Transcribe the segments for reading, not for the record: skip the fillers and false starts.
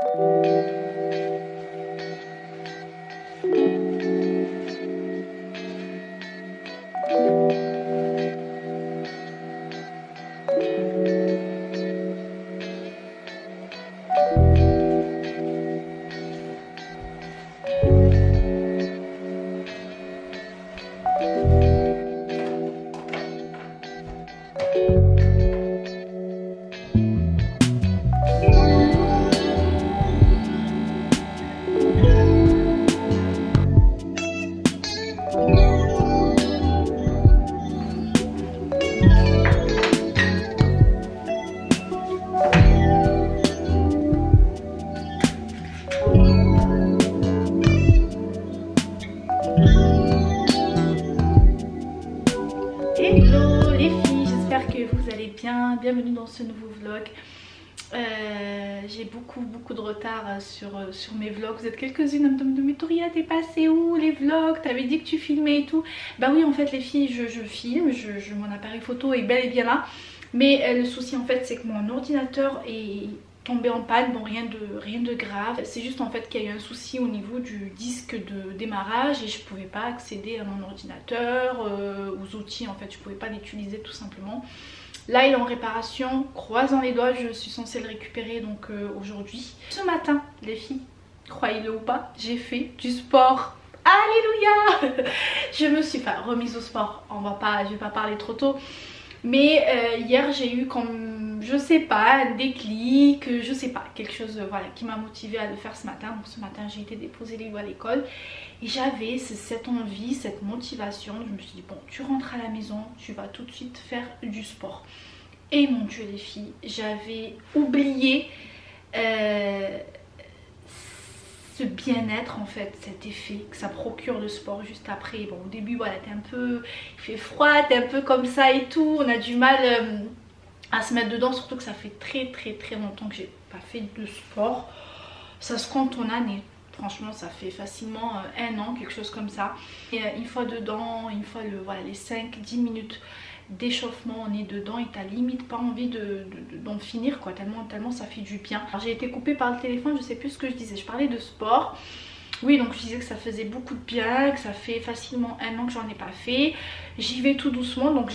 Hello les filles, j'espère que vous allez bien, bienvenue dans ce nouveau vlog. J'ai beaucoup de retard sur mes vlogs. Vous êtes quelques-unes à me demander mais Toria, t'es passée où les vlogs? T'avais dit que tu filmais et tout. Bah oui, en fait les filles, je filme, mon appareil photo est bel et bien là. Mais le souci en fait c'est que mon ordinateur est tombé en panne. Bon, rien de grave, c'est juste en fait qu'il y a eu un souci au niveau du disque de démarrage et je pouvais pas accéder à mon ordinateur, aux outils en fait, je pouvais pas l'utiliser tout simplement. Là il est en réparation, croisant les doigts, je suis censée le récupérer donc aujourd'hui. Ce matin les filles, croyez-le ou pas, j'ai fait du sport. Alléluia. Je me suis pas remise au sport, je vais pas parler trop tôt. Mais hier j'ai eu comme, je sais pas, un déclic, je sais pas, quelque chose voilà, qui m'a motivée à le faire ce matin. Donc ce matin j'ai été déposer Léo à l'école et j'avais cette envie, cette motivation. Je me suis dit bon, tu rentres à la maison, tu vas tout de suite faire du sport. Et mon Dieu les filles, j'avais oublié ce bien-être en fait, cet effet que ça procure le sport juste après. Bon au début voilà, t'es un peu, il fait froid, t'es un peu comme ça et tout, on a du mal à se mettre dedans, surtout que ça fait très longtemps que j'ai pas fait de sport. Ça se compte en années, franchement ça fait facilement un an, quelque chose comme ça. Et une fois dedans, une fois voilà, les 5-10 minutes d'échauffement, on est dedans et t'as limite pas envie d'en finir quoi, tellement ça fait du bien. Alors j'ai été coupée par le téléphone, je sais plus ce que je disais, je parlais de sport. Oui, donc je disais que ça faisait beaucoup de bien, que ça fait facilement un an que j'en ai pas fait. J'y vais tout doucement, donc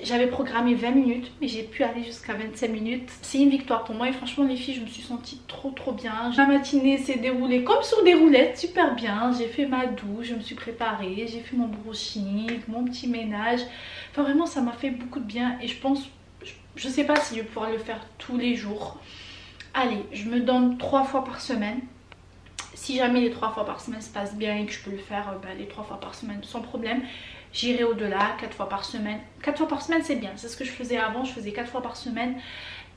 j'avais programmé 20 minutes, mais j'ai pu aller jusqu'à 25 minutes. C'est une victoire pour moi et franchement les filles, je me suis sentie trop bien. La matinée s'est déroulée comme sur des roulettes, super bien. J'ai fait ma douche, je me suis préparée, j'ai fait mon brushing, mon petit ménage. Enfin vraiment ça m'a fait beaucoup de bien et je pense, je sais pas si je vais pouvoir le faire tous les jours. Allez, je me donne 3 fois par semaine. Si jamais les 3 fois par semaine se passent bien et que je peux le faire les 3 fois par semaine sans problème, j'irai au-delà, 4 fois par semaine. 4 fois par semaine c'est bien, c'est ce que je faisais avant, je faisais 4 fois par semaine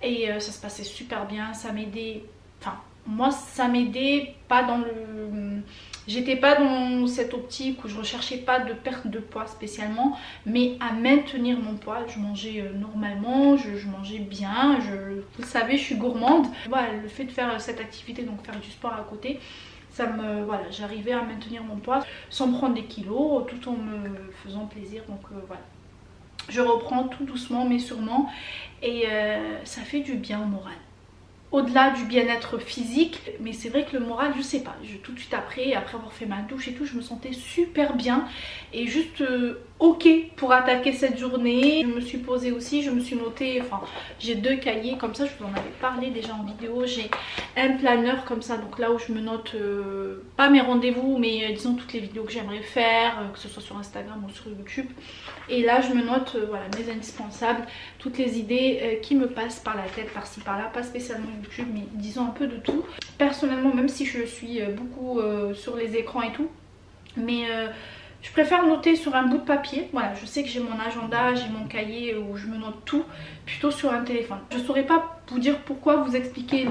et ça se passait super bien, ça m'aidait, enfin moi ça m'aidait pas dans le... J'étais pas dans cette optique où je recherchais pas de perte de poids spécialement, mais à maintenir mon poids. Je mangeais normalement, je mangeais bien, vous le savez je suis gourmande. Voilà, le fait de faire cette activité, donc faire du sport à côté, ça me, voilà, j'arrivais à maintenir mon poids sans prendre des kilos tout en me faisant plaisir. Donc voilà, je reprends tout doucement mais sûrement et ça fait du bien au moral. Au-delà du bien-être physique, mais c'est vrai que le moral, je sais pas, tout de suite après avoir fait ma douche et tout, je me sentais super bien et juste ok pour attaquer cette journée. Je me suis posée aussi, je me suis notée, enfin j'ai 2 cahiers comme ça, je vous en avais parlé déjà en vidéo. J'ai un planeur comme ça, donc là où je me note pas mes rendez-vous mais disons toutes les vidéos que j'aimerais faire, que ce soit sur Instagram ou sur YouTube. Et là je me note voilà, mes indispensables, toutes les idées qui me passent par la tête par-ci par-là, pas spécialement YouTube mais disons un peu de tout. Personnellement, même si je suis beaucoup sur les écrans et tout, mais je préfère noter sur un bout de papier. Voilà, je sais que j'ai mon agenda, j'ai mon cahier où je me note tout, plutôt sur un téléphone. Je saurais pas vous dire pourquoi, vous expliquer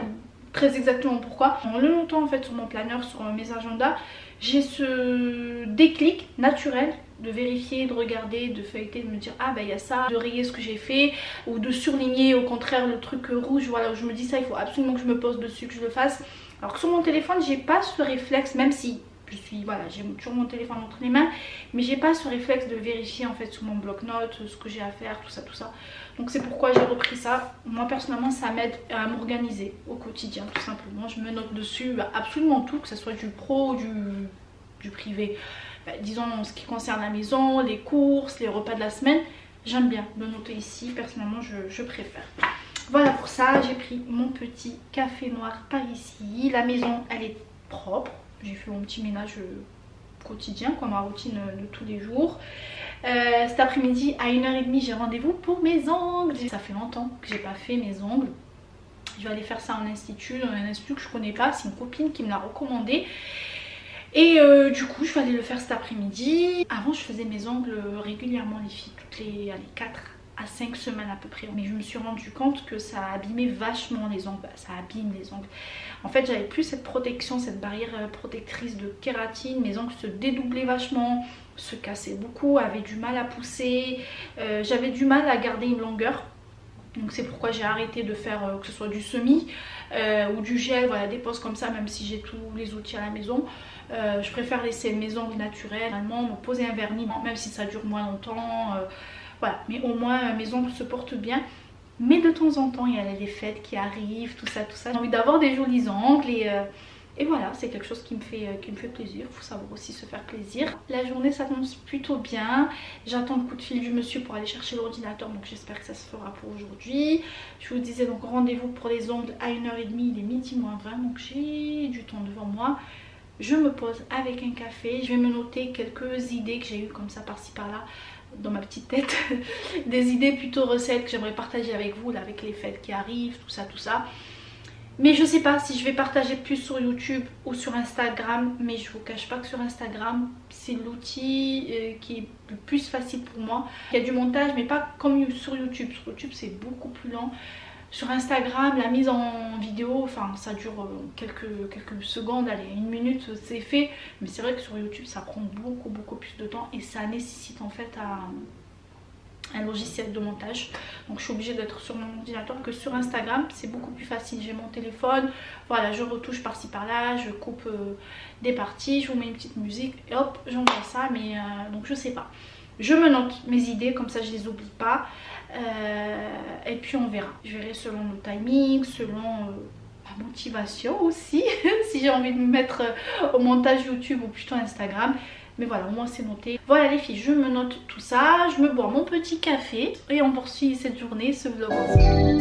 très exactement pourquoi. En le notant en fait sur mon planeur, sur mes agendas, j'ai ce déclic naturel de vérifier, de regarder, de feuilleter, de me dire ah bah il y a ça, de rayer ce que j'ai fait ou de surligner au contraire le truc rouge, voilà, où je me dis ça il faut absolument que je me pose dessus, que je le fasse. Alors que sur mon téléphone j'ai pas ce réflexe, même si voilà, j'ai toujours mon téléphone entre les mains, mais j'ai pas ce réflexe de vérifier en fait sur mon bloc-notes ce que j'ai à faire, tout ça. Donc c'est pourquoi j'ai repris ça. Moi personnellement ça m'aide à m'organiser au quotidien tout simplement. Je me note dessus absolument tout, que ce soit du pro ou du privé. Disons en ce qui concerne la maison, les courses, les repas de la semaine, j'aime bien le noter ici, personnellement je préfère. Voilà, pour ça j'ai pris mon petit café noir par ici. La maison elle est propre, j'ai fait mon petit ménage quotidien, quoi, ma routine de tous les jours. Cet après-midi à 1h30 j'ai rendez-vous pour mes ongles. Ça fait longtemps que j'ai pas fait mes ongles. Je vais aller faire ça en institut, dans un institut que je connais pas, c'est une copine qui me l'a recommandé. Et du coup je vais aller le faire cet après-midi. Avant je faisais mes ongles régulièrement les filles, toutes les 4 à 5 semaines à peu près. Mais je me suis rendu compte que ça abîmait vachement les ongles, ça abîme les ongles. En fait j'avais plus cette protection, cette barrière protectrice de kératine, mes ongles se dédoublaient vachement, se cassaient beaucoup, avaient du mal à pousser, j'avais du mal à garder une longueur. Donc c'est pourquoi j'ai arrêté de faire que ce soit du semi ou du gel, voilà, des poses comme ça, même si j'ai tous les outils à la maison. Je préfère laisser mes ongles naturels, me poser un vernis, même si ça dure moins longtemps. Voilà, mais au moins mes ongles se portent bien. Mais de temps en temps il y a les fêtes qui arrivent, tout ça. J'ai envie d'avoir des jolis ongles et voilà, c'est quelque chose qui me fait plaisir. Il faut savoir aussi se faire plaisir. La journée s'annonce plutôt bien. J'attends le coup de fil du monsieur pour aller chercher l'ordinateur, donc j'espère que ça se fera pour aujourd'hui. Je vous disais donc rendez-vous pour les ongles à 1h30, il est midi moins 20, donc j'ai du temps devant moi. Je me pose avec un café, je vais me noter quelques idées que j'ai eues comme ça par-ci par-là dans ma petite tête, des idées plutôt recettes que j'aimerais partager avec vous là, avec les fêtes qui arrivent, tout ça. Mais je sais pas si je vais partager plus sur YouTube ou sur Instagram, mais je vous cache pas que sur Instagram c'est l'outil qui est le plus facile pour moi. Il y a du montage mais pas comme sur YouTube. Sur YouTube c'est beaucoup plus lent. Sur Instagram, la mise en vidéo, enfin ça dure quelques secondes, allez, 1 minute c'est fait. Mais c'est vrai que sur YouTube ça prend beaucoup plus de temps et ça nécessite en fait un logiciel de montage. Donc je suis obligée d'être sur mon ordinateur, que sur Instagram c'est beaucoup plus facile. J'ai mon téléphone, voilà, je retouche par-ci par-là, je coupe des parties, je vous mets une petite musique et hop j'envoie ça. Mais donc je sais pas. Je me note mes idées, comme ça je les oublie pas. Et puis on verra. Je verrai selon le timing, selon la motivation aussi. Si j'ai envie de me mettre au montage YouTube ou plutôt Instagram. Mais voilà, au moins c'est noté. Voilà les filles, je me note tout ça. Je me bois mon petit café. Et on poursuit cette journée, ce vlog ensemble.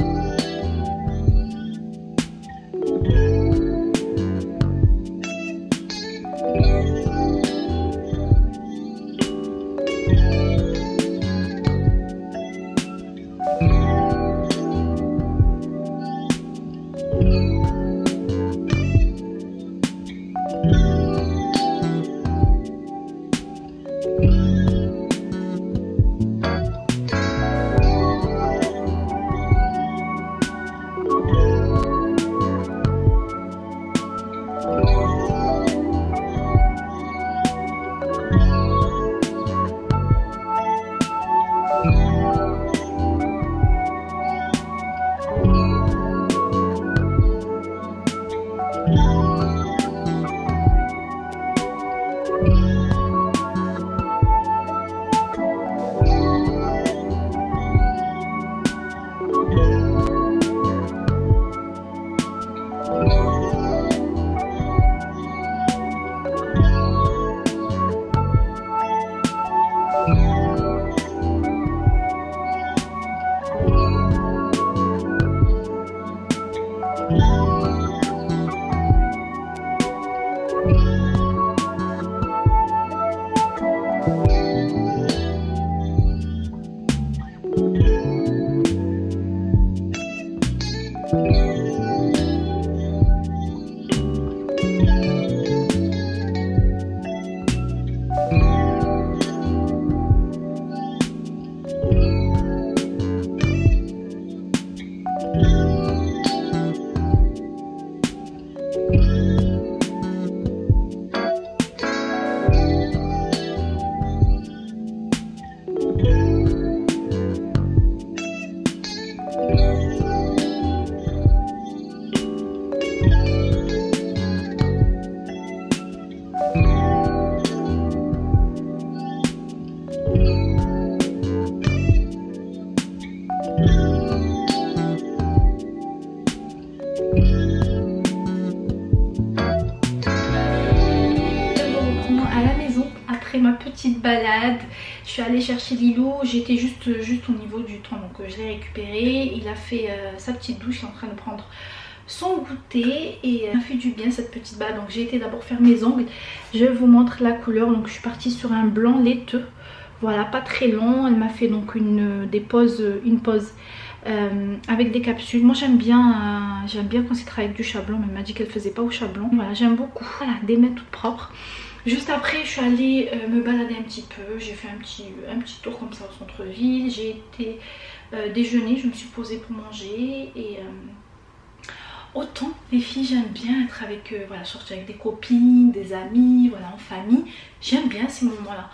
petite balade. Je suis allée chercher Lilou, j'étais juste au niveau du temps, donc je l'ai récupéré. Il a fait sa petite douche, il est en train de prendre son goûter et ça fait du bien cette petite balade. Donc j'ai été d'abord faire mes ongles, je vous montre la couleur. Donc je suis partie sur un blanc laiteux, voilà, pas très long. Elle m'a fait donc une pause avec des capsules. Moi j'aime bien quand c'est travaillé avec du chat blanc, mais elle m'a dit qu'elle faisait pas au chat blanc. Voilà, j'aime beaucoup. Voilà, des mèches toutes propres. Juste après je suis allée me balader un petit peu, j'ai fait un petit tour comme ça au centre-ville. J'ai été déjeuner, je me suis posée pour manger et autant les filles j'aime bien être avec, voilà, sortir avec des copines, des amis, voilà, en famille. J'aime bien ces moments là.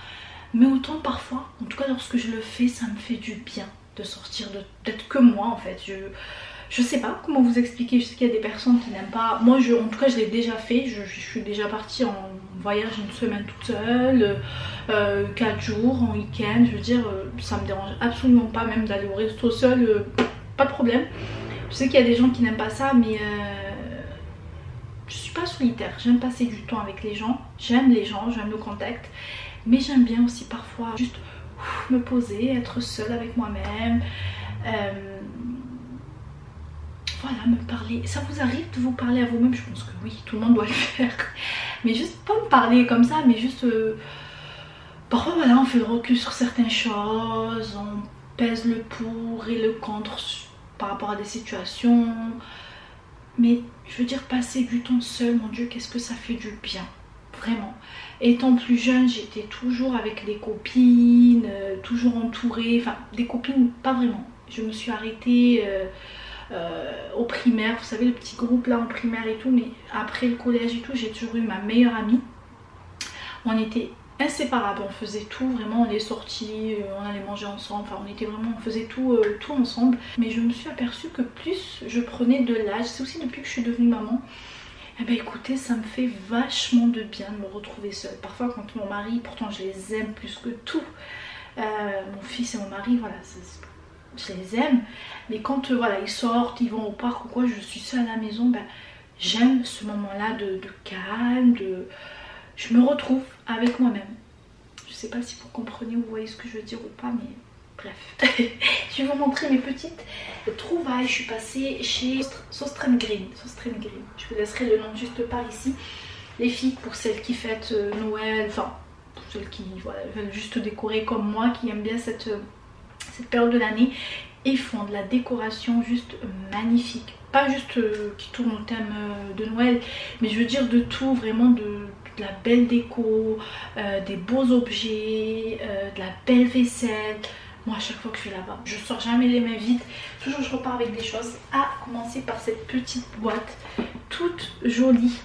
Mais autant parfois, en tout cas lorsque je le fais, ça me fait du bien de sortir, d'être que moi en fait. Je sais pas comment vous expliquer, je sais qu'il y a des personnes qui n'aiment pas. Moi en tout cas je l'ai déjà fait, je suis déjà partie en voyage une semaine toute seule, 4 jours en week-end. Je veux dire, ça me dérange absolument pas même d'aller au resto seule, pas de problème. Je sais qu'il y a des gens qui n'aiment pas ça, mais je suis pas solitaire, j'aime passer du temps avec les gens, j'aime le contact. Mais j'aime bien aussi parfois juste me poser, être seule avec moi-même. Voilà, me parler. Ça vous arrive de vous parler à vous-même? Je pense que oui, tout le monde doit le faire. Mais juste pas me parler comme ça, mais juste... parfois voilà, on fait le recul sur certaines choses, on pèse le pour et le contre par rapport à des situations. Mais je veux dire, passer du temps seul, mon Dieu, qu'est-ce que ça fait du bien. Vraiment. Étant plus jeune, j'étais toujours avec des copines, toujours entourée, enfin des copines pas vraiment. Je me suis arrêtée au primaire, vous savez le petit groupe là en primaire et tout, mais après le collège et tout, j'ai toujours eu ma meilleure amie. On était inséparables, on faisait tout, vraiment, on est sortis, on allait manger ensemble, enfin on faisait tout ensemble. Mais je me suis aperçue que plus je prenais de l'âge, c'est aussi depuis que je suis devenue maman. Eh ben écoutez, ça me fait vachement de bien de me retrouver seule. Parfois quand mon mari, pourtant je les aime plus que tout, mon fils et mon mari, voilà, je les aime. Mais quand voilà, ils sortent, ils vont au parc ou quoi, je suis seule à la maison, ben, j'aime ce moment-là de calme, je me retrouve avec moi-même. Je sais pas si vous comprenez ou vous voyez ce que je veux dire ou pas, mais... Bref, je vais vous montrer mes petites trouvailles. Je suis passée chez Sostrem Green. Je vous laisserai le nom juste par ici. Les filles, pour celles qui fêtent Noël, enfin pour celles qui voilà, veulent juste décorer comme moi, qui aiment bien cette période de l'année, et font de la décoration juste magnifique. Pas juste qui tourne au thème de Noël, mais je veux dire de tout, vraiment de la belle déco, des beaux objets, de la belle vaisselle. Moi à chaque fois que je suis là-bas, je sors jamais les mains vides, toujours je repars avec des choses, à commencer par cette petite boîte toute jolie.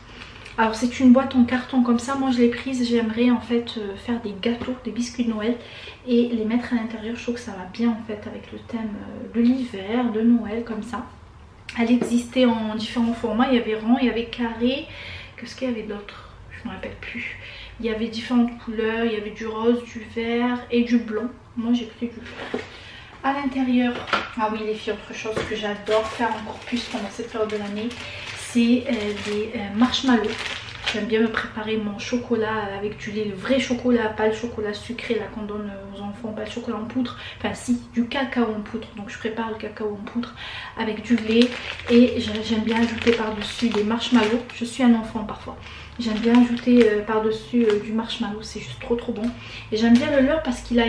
Alors c'est une boîte en carton comme ça, moi je l'ai prise, j'aimerais en fait faire des gâteaux, des biscuits de Noël et les mettre à l'intérieur. Je trouve que ça va bien en fait avec le thème de l'hiver, de Noël comme ça. Elle existait en différents formats, il y avait rond, il y avait carré, qu'est-ce qu'il y avait d'autre? Je ne me rappelle plus. Il y avait différentes couleurs, il y avait du rose, du vert et du blanc. Moi j'ai pris du vert. À l'intérieur, ah oui les filles, autre chose que j'adore faire encore plus pendant cette période de l'année, c'est des marshmallows. J'aime bien me préparer mon chocolat avec du lait, le vrai chocolat, pas le chocolat sucré là qu'on donne aux enfants, pas le chocolat en poudre, enfin si, du cacao en poudre. Donc je prépare le cacao en poudre avec du lait et j'aime bien ajouter par-dessus des marshmallows. Je suis un enfant parfois. J'aime bien ajouter par-dessus du marshmallow, c'est juste trop bon. Et j'aime bien le leur parce qu'il a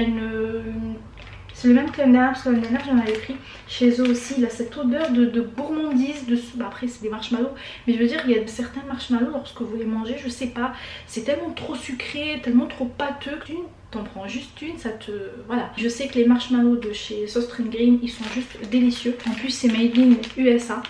c'est le même que l'année dernière, parce que l'année dernière j'en avais pris chez eux aussi. Il a cette odeur de gourmandise dessus. Bah, après c'est des marshmallows, mais je veux dire il y a certains marshmallows lorsque vous les mangez, je sais pas, c'est tellement trop sucré, tellement trop pâteux que t'en prends juste une, ça te... Voilà. Je sais que les marshmallows de chez Sostrem Green, ils sont juste délicieux. En plus c'est made in USA.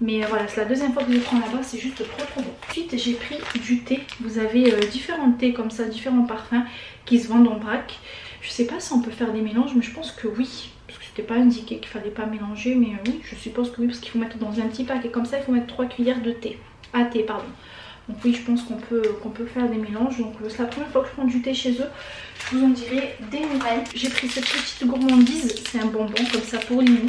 Mais voilà, c'est la deuxième fois que je prends là-bas, c'est juste trop bon. Ensuite j'ai pris du thé. Vous avez différents thés comme ça, différents parfums qui se vendent en vrac. Je sais pas si on peut faire des mélanges, mais je pense que oui. Parce que c'était pas indiqué qu'il fallait pas mélanger, mais oui, je suppose que oui, parce qu'il faut mettre dans un petit paquet comme ça, il faut mettre 3 cuillères de thé. Ah, thé, pardon. Donc oui, je pense qu'on peut faire des mélanges. Donc c'est la première fois que je prends du thé chez eux. Je vous en dirai des nouvelles. J'ai pris cette petite gourmandise, c'est un bonbon comme ça pour Lilou.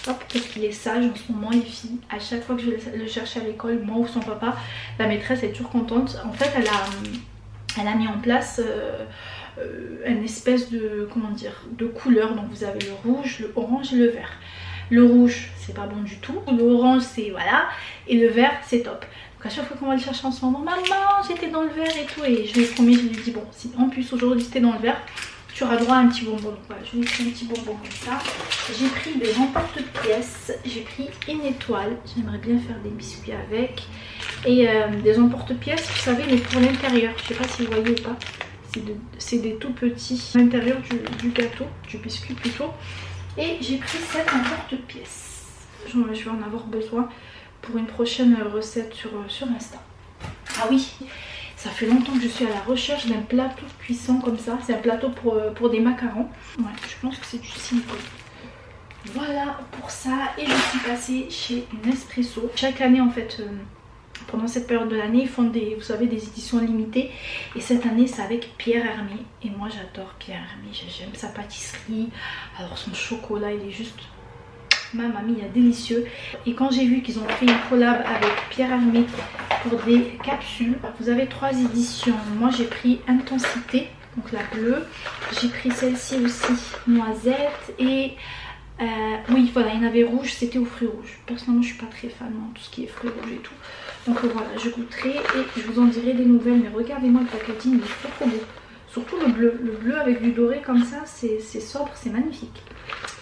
Hop, parce qu'il est sage en ce moment les filles. À chaque fois que je vais le chercher à l'école, moi ou son papa, la maîtresse est toujours contente. En fait elle a mis en place une espèce de, comment dire, de couleur. Donc vous avez le rouge, le orange et le vert. Le rouge c'est pas bon du tout, l'orange c'est voilà, et le vert c'est top. Donc à chaque fois qu'on va le chercher en ce moment, maman j'étais dans le vert et tout, et je lui ai promis, je lui ai dit bon si en plus aujourd'hui c'était dans le vert, tu auras droit à un petit bonbon. Donc voilà, je lui ai pris un petit bonbon comme ça. J'ai pris des emporte-pièces, j'ai pris une étoile, j'aimerais bien faire des biscuits avec, et des emporte-pièces, vous savez, mais pour l'intérieur, je sais pas si vous voyez ou pas, c'est des tout petits à l'intérieur du gâteau, du biscuit plutôt. Et j'ai pris cette emporte-pièces, je vais en avoir besoin pour une prochaine recette sur Insta. Ah oui, ça fait longtemps que je suis à la recherche d'un plateau cuisson comme ça. C'est un plateau pour des macarons. Ouais, je pense que c'est du silicone. Voilà pour ça. Et je suis passée chez Nespresso. Chaque année en fait, pendant cette période de l'année, ils font des, vous savez, des éditions limitées. Et cette année c'est avec Pierre Hermé. Et moi j'adore Pierre Hermé. J'aime sa pâtisserie. Alors son chocolat il est juste... Mamma mia, délicieux. Et quand j'ai vu qu'ils ont fait une collab avec Pierre Hermé pour des capsules, vous avez 3 éditions. Moi j'ai pris Intensité, donc la bleue. J'ai pris celle-ci aussi, Noisette. Et oui voilà, il y en avait rouge, c'était aux fruits rouges. Personnellement je suis pas très fan de tout ce qui est fruits rouges et tout. Donc voilà, je goûterai et je vous en dirai des nouvelles. Mais regardez-moi le packaging, il est trop beau. Surtout le bleu avec du doré comme ça, c'est sobre, c'est magnifique.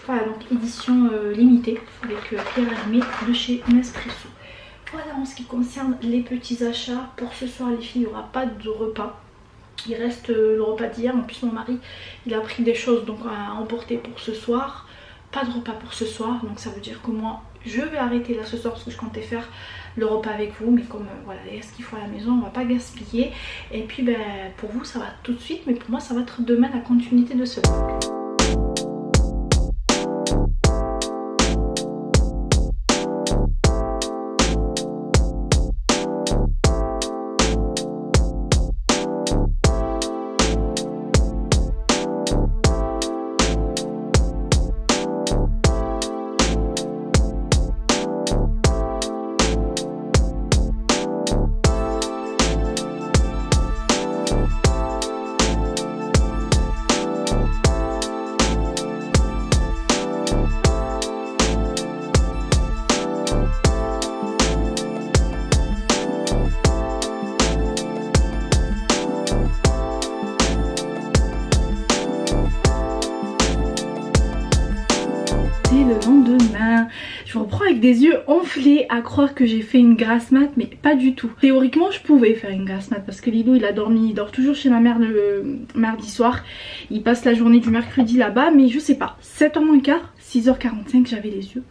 Voilà, donc édition limitée avec Pierre Hermé de chez Nespresso. Voilà en ce qui concerne les petits achats. Pour ce soir les filles, il n'y aura pas de repas. Il reste le repas d'hier. En plus mon mari il a pris des choses donc à emporter pour ce soir. Pas de repas pour ce soir, donc ça veut dire que moi je vais arrêter là ce soir parce que je comptais faire le repas avec vous. Mais comme voilà, il y a ce qu'il faut à la maison, on va pas gaspiller. Et puis ben, pour vous ça va tout de suite, mais pour moi ça va être demain la continuité de ce vlog. Le lendemain, je reprends avec des yeux enflés à croire que j'ai fait une grasse mat, mais pas du tout. Théoriquement je pouvais faire une grasse mat parce que Lilo il a dormi, il dort toujours chez ma mère le mardi soir. Il passe la journée du mercredi là-bas, mais je sais pas, 7h moins quart, 6h45 j'avais les yeux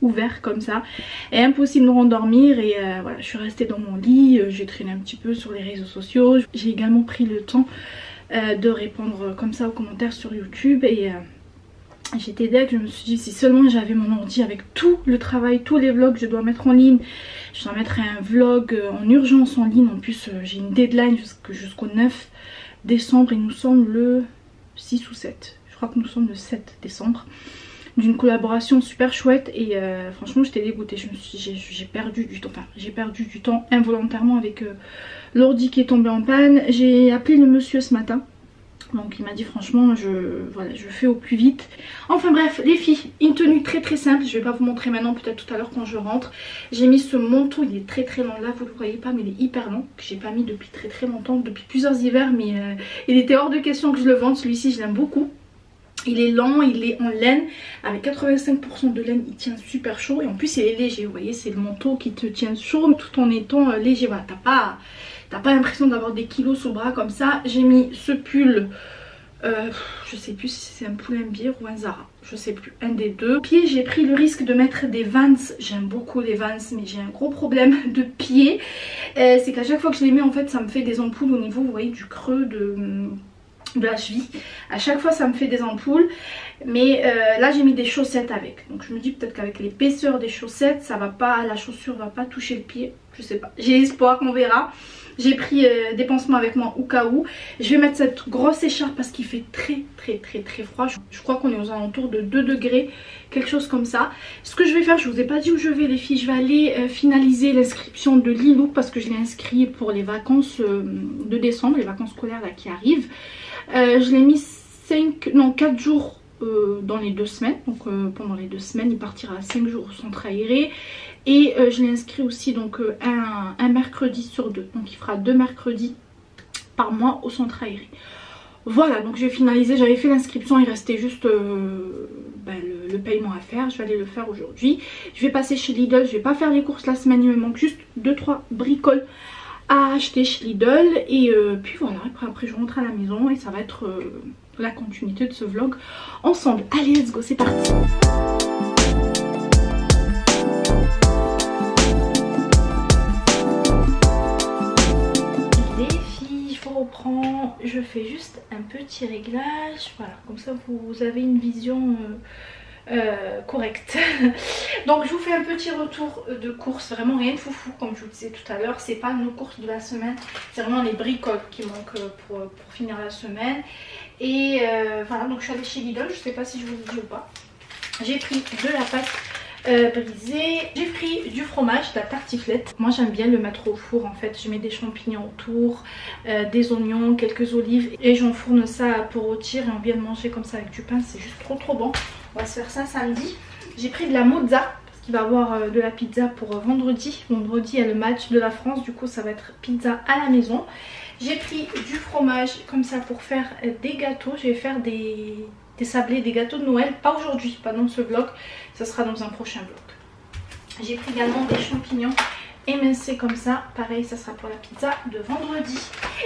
ouverts comme ça et impossible de me rendormir. Et voilà, je suis restée dans mon lit, j'ai traîné un petit peu sur les réseaux sociaux. J'ai également pris le temps de répondre comme ça aux commentaires sur YouTube et j'étais deg, je me suis dit si seulement j'avais mon ordi avec tout le travail, tous les vlogs que je dois mettre en ligne. Je dois mettre un vlog en urgence en ligne, en plus j'ai une deadline jusqu'au 9 décembre et nous sommes le 6 ou 7. Je crois que nous sommes le 7 décembre. D'une collaboration super chouette et franchement j'étais dégoûtée. Je me suis dit j'ai perdu du temps, enfin j'ai perdu du temps involontairement avec l'ordi qui est tombé en panne. J'ai appelé le monsieur ce matin. Donc il m'a dit franchement voilà, je fais au plus vite. Enfin bref les filles, une tenue très très simple. Je vais pas vous montrer maintenant, peut-être tout à l'heure quand je rentre. J'ai mis ce manteau, il est très très long là, vous le voyez pas mais il est hyper long. Que j'ai pas mis depuis très très longtemps, depuis plusieurs hivers. Mais il était hors de question que je le vende. Celui-ci je l'aime beaucoup. Il est lent, il est en laine, avec 85% de laine, il tient super chaud. Et en plus il est léger, vous voyez, c'est le manteau qui te tient chaud tout en étant léger. Voilà, t'as pas l'impression d'avoir des kilos sous le bras comme ça. J'ai mis ce pull, je sais plus si c'est un Pull&Bear ou un Zara, je sais plus, un des deux. Pieds, j'ai pris le risque de mettre des Vans. J'aime beaucoup les Vans mais j'ai un gros problème de pied. C'est qu'à chaque fois que je les mets en fait ça me fait des ampoules au niveau, vous voyez, du creux de la cheville. À chaque fois ça me fait des ampoules. Mais là j'ai mis des chaussettes avec. Donc je me dis peut-être qu'avec l'épaisseur des chaussettes ça va pas, la chaussure va pas toucher le pied. je sais pas, j'ai espoir qu'on verra. J'ai pris des pansements avec moi au cas où. Je vais mettre cette grosse écharpe parce qu'il fait très froid. Je crois qu'on est aux alentours de 2 degrés, quelque chose comme ça. Ce que je vais faire, je vous ai pas dit où je vais les filles. Je vais aller finaliser l'inscription de Lilou parce que je l'ai inscrit pour les vacances de décembre, les vacances scolaires là qui arrivent. Je l'ai mis 4 jours dans les 2 semaines. Donc pendant les 2 semaines, il partira 5 jours au centre aéré. Et je l'ai inscrit aussi donc un mercredi sur 2. Donc il fera 2 mercredis par mois au centre aéré. Voilà, donc j'ai finalisé, j'avais fait l'inscription, il restait juste le paiement à faire. Je vais aller le faire aujourd'hui. Je vais passer chez Lidl, je vais pas faire les courses la semaine, il me manque juste 2-3 bricoles à acheter chez Lidl. Et puis voilà, après je rentre à la maison et ça va être la continuité de ce vlog ensemble. Allez, let's go, c'est parti. Je fais juste un petit réglage, voilà, comme ça vous avez une vision correcte. Donc je vous fais un petit retour de course, vraiment rien de foufou comme je vous disais tout à l'heure. C'est pas nos courses de la semaine, c'est vraiment les bricoles qui manquent pour finir la semaine. Et voilà, donc je suis allée chez Lidl, je sais pas si je vous le dis ou pas. J'ai pris de la pâte brisé. J'ai pris du fromage, de la tartiflette. Moi j'aime bien le mettre au four en fait. Je mets des champignons autour, des oignons, quelques olives et j'enfourne ça pour rôtir et on vient de manger comme ça avec du pain. C'est juste trop bon. On va se faire ça samedi. J'ai pris de la mozza parce qu'il va y avoir de la pizza pour vendredi. Vendredi il y a le match de la France, du coup ça va être pizza à la maison. J'ai pris du fromage comme ça pour faire des gâteaux. Je vais faire des sablés, des gâteaux de Noël. Pas aujourd'hui, pas dans ce vlog. Ça sera dans un prochain vlog. J'ai pris également des champignons émincés comme ça. Pareil, ça sera pour la pizza de vendredi.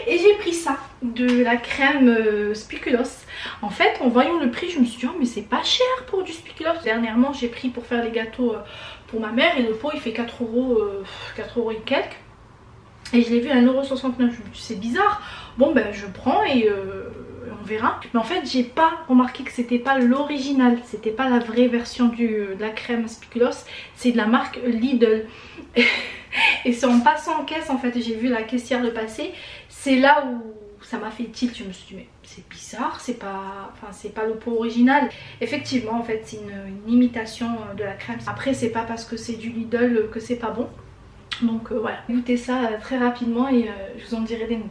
Et j'ai pris ça, de la crème spéculoos. En fait, en voyant le prix, je me suis dit, oh, mais c'est pas cher pour du spéculoos. Dernièrement, j'ai pris pour faire les gâteaux pour ma mère et le pot il fait 4 euros et quelques. Et je l'ai vu à 1,69 €. Je me suis dit, c'est bizarre. Bon, ben je prends et on verra. Mais en fait, j'ai pas remarqué que c'était pas l'original. C'était pas la vraie version de la crème spéculoos. C'est de la marque Lidl. Et c'est en passant en caisse, en fait, j'ai vu la caissière le passer. C'est là où ça m'a fait tilt. Je me suis dit, mais c'est bizarre. C'est pas le pot original. Effectivement, en fait, c'est une imitation de la crème. Après, c'est pas parce que c'est du Lidl que c'est pas bon. Donc voilà, goûtez ça très rapidement et je vous en dirai des nouvelles.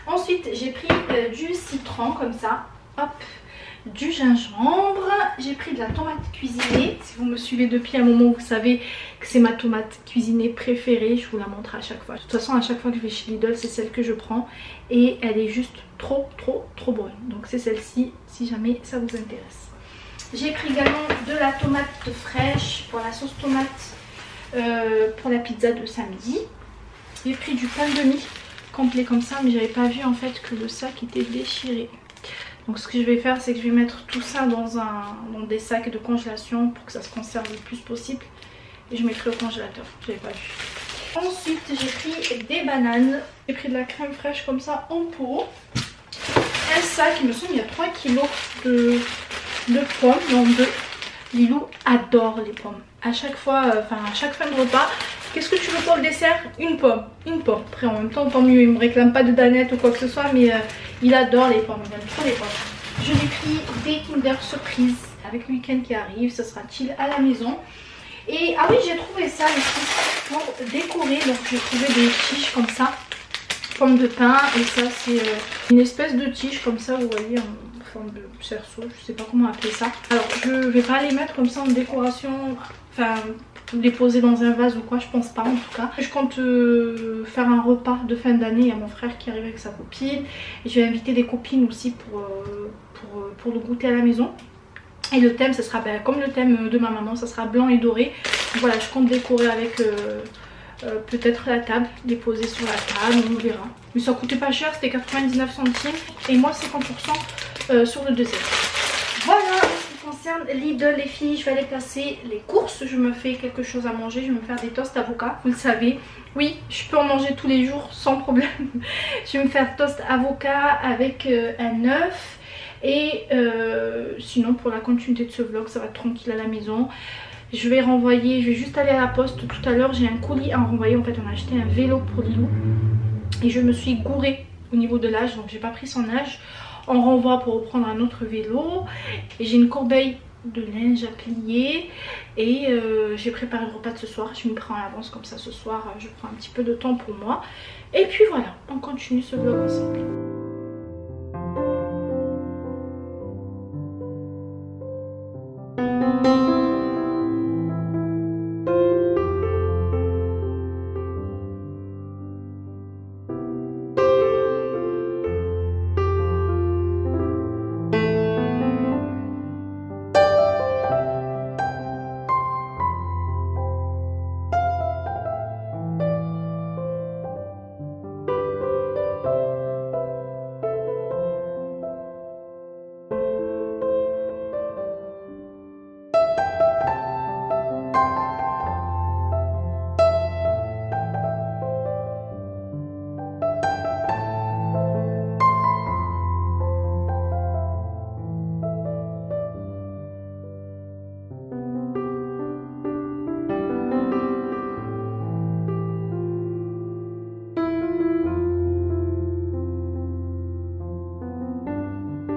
Ensuite j'ai pris du citron comme ça, hop, du gingembre, j'ai pris de la tomate cuisinée. Si vous me suivez depuis un moment, vous savez que c'est ma tomate cuisinée préférée, je vous la montre à chaque fois. De toute façon à chaque fois que je vais chez Lidl, c'est celle que je prends et elle est juste trop bonne. Donc c'est celle-ci si jamais ça vous intéresse. J'ai pris également de la tomate fraîche pour la sauce tomate. Pour la pizza de samedi. J'ai pris du pain de mie complet comme ça, mais j'avais pas vu en fait que le sac était déchiré. Donc ce que je vais faire, c'est que je vais mettre tout ça dans des sacs de congélation pour que ça se conserve le plus possible et je mettrai au congélateur. J'avais pas vu. Ensuite j'ai pris des bananes, j'ai pris de la crème fraîche comme ça en pot, un sac, il me semble il y a 3 kilos de pommes, non 2. Lilou adore les pommes. À chaque fois, à chaque fin de repas, qu'est-ce que tu veux pour le dessert? Une pomme, une pomme. Après en même temps, tant mieux, il me réclame pas de danettes ou quoi que ce soit, mais il adore les pommes, il aime trop les pommes. Je lui ai pris des Kinder Surprise avec le week-end qui arrive, ce sera chill à la maison. Et ah oui, j'ai trouvé ça aussi pour décorer, donc j'ai trouvé des tiges comme ça, pommes de pin, et ça c'est une espèce de tige comme ça, vous voyez, en forme de cerceau, je sais pas comment appeler ça. Alors je vais pas les mettre comme ça en décoration, enfin les poser dans un vase ou quoi, je pense pas en tout cas. Je compte faire un repas de fin d'année, il y a mon frère qui arrive avec sa copine et je vais inviter des copines aussi pour le goûter à la maison. Et le thème, ce sera comme le thème de ma maman, ça sera blanc et doré. Donc voilà, je compte décorer avec peut-être la table, les poser sur la table, on verra. Mais ça coûtait pas cher, c'était 99 centimes et moi 50% sur le deuxième. Voilà en ce qui concerne Lidl les filles, je vais aller passer les courses. Je me fais quelque chose à manger, je vais me faire des toasts avocat, vous le savez. Oui, je peux en manger tous les jours sans problème. Je vais me faire toast avocat avec un œuf. Et sinon pour la continuité de ce vlog, ça va être tranquille à la maison. Je vais renvoyer, je vais juste aller à la poste tout à l'heure. J'ai un colis à renvoyer. En fait, on a acheté un vélo pour Lilou. Et je me suis gourée au niveau de l'âge. Donc, j'ai pas pris son âge. On renvoie pour reprendre un autre vélo. Et j'ai une corbeille de linge à plier. Et j'ai préparé le repas de ce soir. Je m'y prends à l'avance. Comme ça, ce soir, je prends un petit peu de temps pour moi. Et puis voilà, on continue ce vlog ensemble.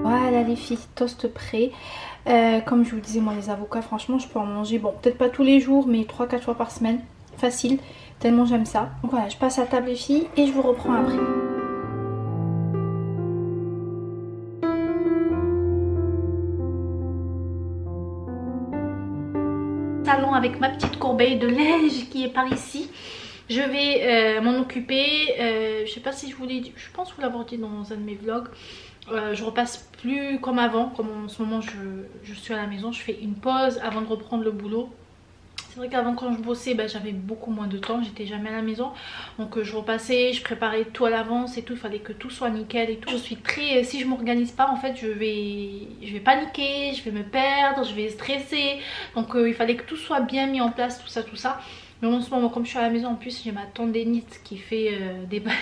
Voilà les filles, toast prêt. Comme je vous disais, moi les avocats, franchement je peux en manger, bon peut-être pas tous les jours, mais 3-4 fois par semaine, facile, tellement j'aime ça. Donc voilà, je passe à table les filles et je vous reprends après. Salon avec ma petite corbeille de linge qui est par ici. Je vais m'en occuper, je sais pas si je vous l'ai dit, je pense vous l'avoir dit dans un de mes vlogs. Je repasse plus comme avant, comme en ce moment je suis à la maison, je fais une pause avant de reprendre le boulot. C'est vrai qu'avant quand je bossais, j'avais beaucoup moins de temps, j'étais jamais à la maison. Donc je repassais, je préparais tout à l'avance et tout, il fallait que tout soit nickel et tout. Je suis très, si je m'organise pas en fait je vais paniquer, je vais me perdre, je vais stresser. Donc il fallait que tout soit bien mis en place, tout ça. Mais en ce moment comme je suis à la maison en plus j'ai ma tendinite qui fait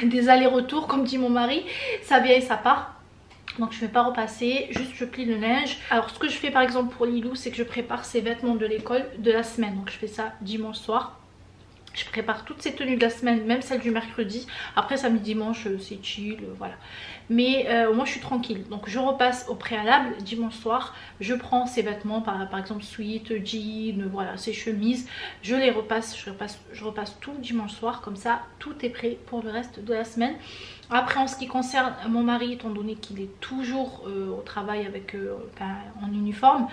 des allers-retours comme dit mon mari. Ça vient et ça part. Donc je ne vais pas repasser, juste je plie le linge. Alors ce que je fais par exemple pour Lilou, c'est que je prépare ses vêtements de l'école de la semaine. Donc je fais ça dimanche soir. Je prépare toutes ces tenues de la semaine, même celles du mercredi. Après samedi dimanche c'est chill, voilà. Mais moi je suis tranquille. Donc je repasse au préalable dimanche soir. Je prends ces vêtements par exemple sweat, jean, voilà, ces chemises. Je les repasse, je repasse tout dimanche soir. Comme ça tout est prêt pour le reste de la semaine. Après en ce qui concerne mon mari, étant donné qu'il est toujours au travail avec en uniforme,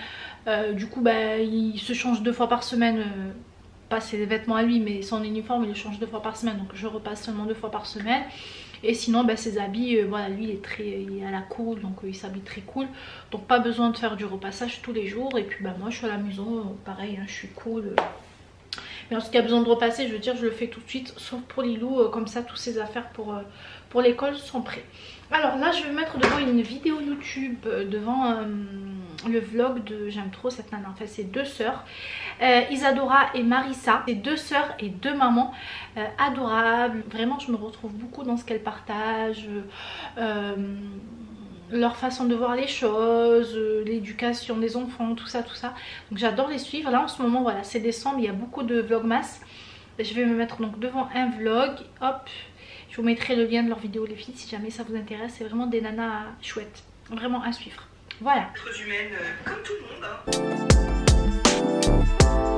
du coup il se change 2 fois par semaine. Pas ses vêtements à lui mais son uniforme il le change 2 fois par semaine, donc je repasse seulement 2 fois par semaine. Et sinon ses habits, voilà, lui il est à la cool, donc il s'habille très cool, donc pas besoin de faire du repassage tous les jours. Et puis moi je suis à la maison, pareil, je suis cool. Mais en ce qui a besoin de repasser, je veux dire, je le fais tout de suite, sauf pour Lilou, comme ça toutes ses affaires pour l'école sont prêtes. Alors là je vais me mettre devant une vidéo YouTube, devant le vlog de, j'aime trop cette nana, en fait c'est 2 sœurs, Isadora et Marissa. C'est 2 sœurs et 2 mamans adorables, vraiment je me retrouve beaucoup dans ce qu'elles partagent, leur façon de voir les choses, l'éducation des enfants, tout ça. Donc j'adore les suivre. Là en ce moment, voilà, c'est décembre, il y a beaucoup de vlogmas. Je vais me mettre donc devant un vlog, hop. Je vous mettrai le lien de leur vidéo les filles si jamais ça vous intéresse. C'est vraiment des nanas chouettes, vraiment à suivre. Voilà. Être humaine comme tout le monde.